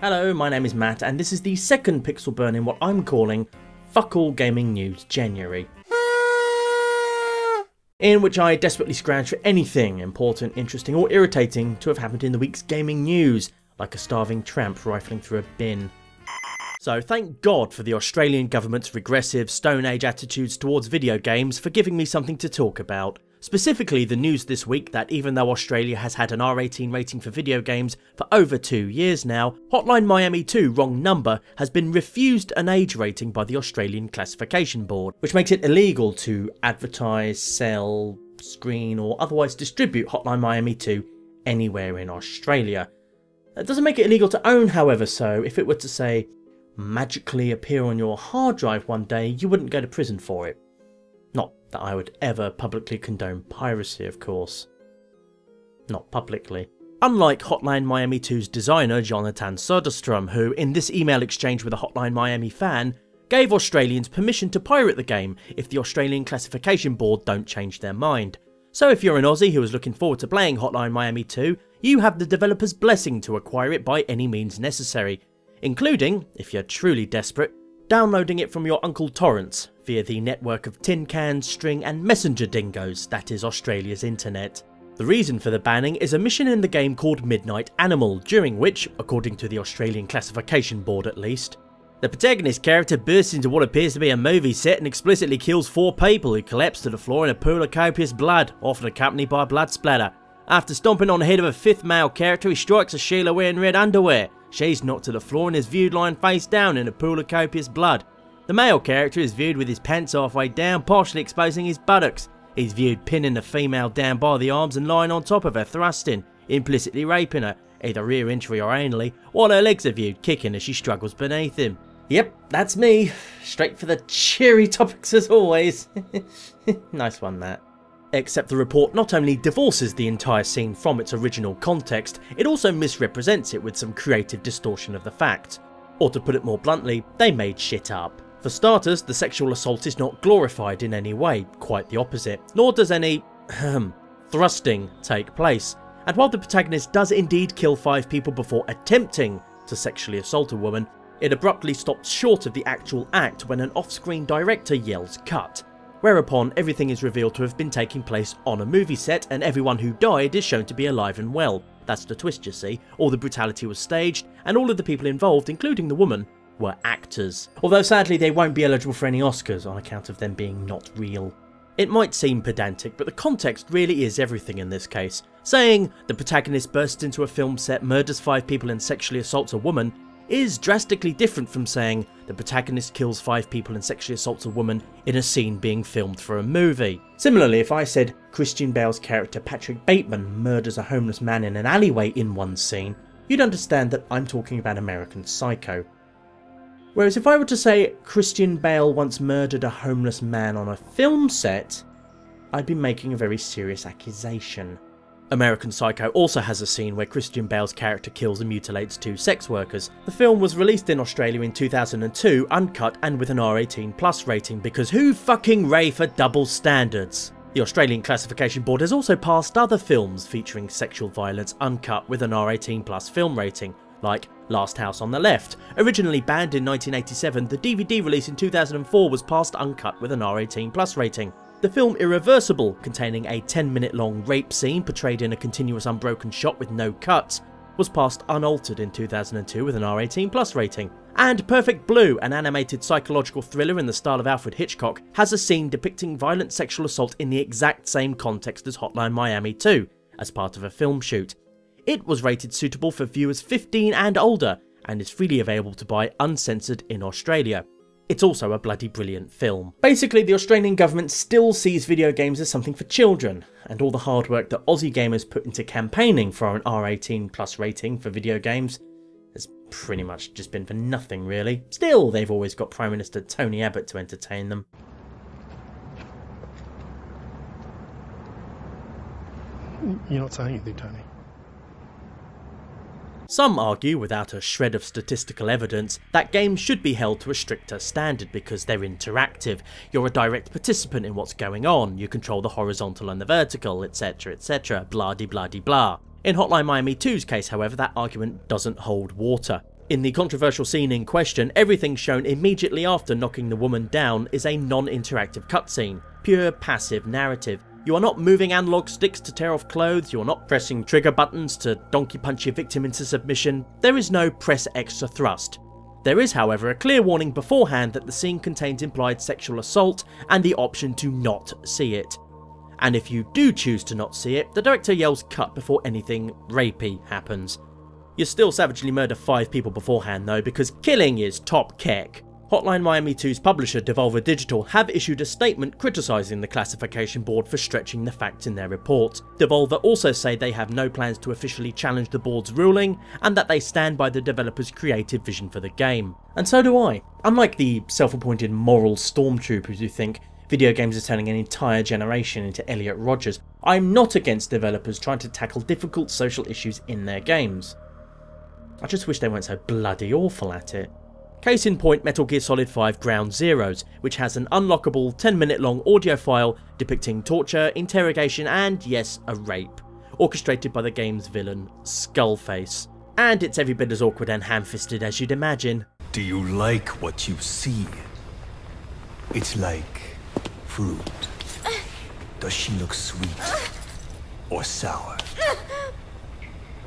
Hello, my name is Matt, and this is the second pixel burn in what I'm calling Fuck All Gaming News January, in which I desperately scrounge for anything important, interesting or irritating to have happened in the week's gaming news, like a starving tramp rifling through a bin. So thank God for the Australian government's regressive Stone Age attitudes towards video games for giving me something to talk about. Specifically the news this week that even though Australia has had an R18 rating for video games for over 2 years now, Hotline Miami 2 Wrong Number has been refused an age rating by the Australian Classification Board, which makes it illegal to advertise, sell, screen or otherwise distribute Hotline Miami 2 anywhere in Australia. It doesn't make it illegal to own, however, so if it were to say magically appear on your hard drive one day, you wouldn't go to prison for it. Not that I would ever publicly condone piracy, of course. Not publicly. Unlike Hotline Miami 2's designer Jonathan Soderstrom, who in this email exchange with a Hotline Miami fan gave Australians permission to pirate the game if the Australian Classification Board don't change their mind. So if you're an Aussie who is looking forward to playing Hotline Miami 2, you have the developer's blessing to acquire it by any means necessary, including, if you're truly desperate, downloading it from your Uncle Torrents via the network of tin cans, string and messenger dingoes that is Australia's internet. The reason for the banning is a mission in the game called Midnight Animal, during which, according to the Australian Classification Board at least, the protagonist character bursts into what appears to be a movie set and explicitly kills 4 people who collapse to the floor in a pool of copious blood, often accompanied by a blood splatter. After stomping on the head of a 5th male character, he strikes a Sheila wearing red underwear. She's knocked to the floor and is viewed lying face down in a pool of copious blood. The male character is viewed with his pants halfway down, partially exposing his buttocks. He's viewed pinning the female down by the arms and lying on top of her, thrusting, implicitly raping her, either rear entry or anally, while her legs are viewed kicking as she struggles beneath him. Yep, that's me. Straight for the cheery topics as always. Nice one, Matt. Except the report not only divorces the entire scene from its original context, it also misrepresents it with some creative distortion of the facts. Or to put it more bluntly, they made shit up. For starters, the sexual assault is not glorified in any way, quite the opposite, nor does any thrusting take place. And while the protagonist does indeed kill 5 people before attempting to sexually assault a woman, it abruptly stops short of the actual act when an off-screen director yells cut. Whereupon everything is revealed to have been taking place on a movie set and everyone who died is shown to be alive and well. That's the twist, you see. All the brutality was staged and all of the people involved, including the woman, were actors. Although sadly they won't be eligible for any Oscars on account of them being not real. It might seem pedantic, but the context really is everything in this case. Saying the protagonist bursts into a film set, murders 5 people and sexually assaults a woman is drastically different from saying the protagonist kills 5 people and sexually assaults a woman in a scene being filmed for a movie. Similarly, if I said Christian Bale's character Patrick Bateman murders a homeless man in an alleyway in one scene, you'd understand that I'm talking about American Psycho. Whereas if I were to say Christian Bale once murdered a homeless man on a film set, I'd be making a very serious accusation. American Psycho also has a scene where Christian Bale's character kills and mutilates 2 sex workers. The film was released in Australia in 2002, uncut and with an R18+ rating, because who fucking ray for double standards? The Australian Classification Board has also passed other films featuring sexual violence uncut with an R18+ film rating, like Last House on the Left. Originally banned in 1987, the DVD release in 2004 was passed uncut with an R18+ rating. The film Irreversible, containing a 10-minute long rape scene portrayed in a continuous unbroken shot with no cuts, was passed unaltered in 2002 with an R18+ rating. And Perfect Blue, an animated psychological thriller in the style of Alfred Hitchcock, has a scene depicting violent sexual assault in the exact same context as Hotline Miami 2, as part of a film shoot. It was rated suitable for viewers 15 and older, and is freely available to buy uncensored in Australia. It's also a bloody brilliant film. Basically, the Australian government still sees video games as something for children, and all the hard work that Aussie gamers put into campaigning for an R18+ rating for video games has pretty much just been for nothing, really. Still, they've always got Prime Minister Tony Abbott to entertain them. You're not saying anything, Tony. Some argue, without a shred of statistical evidence, that games should be held to a stricter standard because they're interactive. You're a direct participant in what's going on, you control the horizontal and the vertical, etc, etc, blah de blah de blah. In Hotline Miami 2's case, however, that argument doesn't hold water. In the controversial scene in question, everything shown immediately after knocking the woman down is a non-interactive cutscene, pure passive narrative. You are not moving analog sticks to tear off clothes, you are not pressing trigger buttons to donkey punch your victim into submission, there is no press X to thrust. There is, however, a clear warning beforehand that the scene contains implied sexual assault and the option to not see it. And if you do choose to not see it, the director yells cut before anything rapey happens. You still savagely murder 5 people beforehand though, because killing is top kek. Hotline Miami 2's publisher Devolver Digital have issued a statement criticising the classification board for stretching the facts in their report. Devolver also say they have no plans to officially challenge the board's ruling and that they stand by the developer's creative vision for the game. And so do I. Unlike the self-appointed moral stormtroopers who think video games are turning an entire generation into Elliot Rodgers, I'm not against developers trying to tackle difficult social issues in their games. I just wish they weren't so bloody awful at it. Case in point, Metal Gear Solid 5 Ground Zeroes, which has an unlockable 10-minute long audio file depicting torture, interrogation and, yes, a rape, orchestrated by the game's villain, Skullface. And it's every bit as awkward and ham-fisted as you'd imagine. Do you like what you see? It's like fruit. Does she look sweet or sour?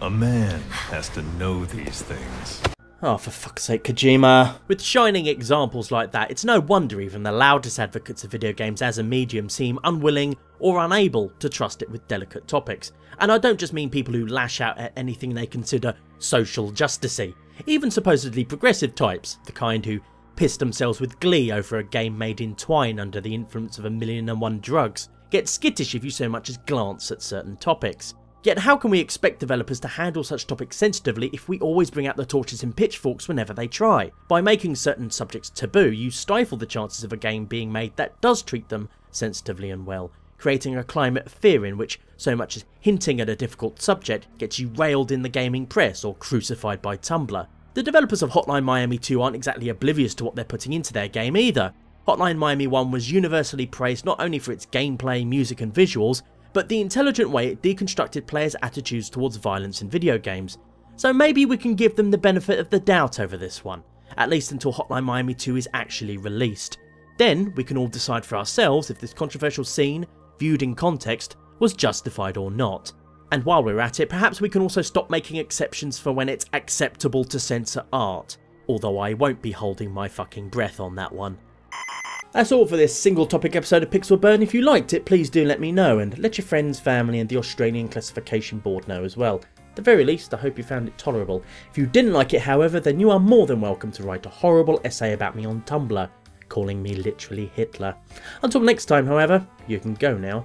A man has to know these things. Oh, for fuck's sake, Kojima. With shining examples like that, it's no wonder even the loudest advocates of video games as a medium seem unwilling or unable to trust it with delicate topics. And I don't just mean people who lash out at anything they consider social justicey. Even supposedly progressive types, the kind who piss themselves with glee over a game made in twine under the influence of 1,000,001 drugs, get skittish if you so much as glance at certain topics. Yet how can we expect developers to handle such topics sensitively if we always bring out the torches and pitchforks whenever they try? By making certain subjects taboo, you stifle the chances of a game being made that does treat them sensitively and well, creating a climate of fear in which so much as hinting at a difficult subject gets you railed in the gaming press or crucified by Tumblr. The developers of Hotline Miami 2 aren't exactly oblivious to what they're putting into their game either. Hotline Miami 1 was universally praised not only for its gameplay, music and visuals, but the intelligent way it deconstructed players' attitudes towards violence in video games. So maybe we can give them the benefit of the doubt over this one, at least until Hotline Miami 2 is actually released. Then we can all decide for ourselves if this controversial scene, viewed in context, was justified or not. And while we're at it, perhaps we can also stop making exceptions for when it's acceptable to censor art, although I won't be holding my fucking breath on that one. That's all for this single topic episode of Pixel Burn. If you liked it, please do let me know, and let your friends, family and the Australian Classification Board know as well. At the very least, I hope you found it tolerable. If you didn't like it, however, then you are more than welcome to write a horrible essay about me on Tumblr, calling me literally Hitler. Until next time, however, you can go now.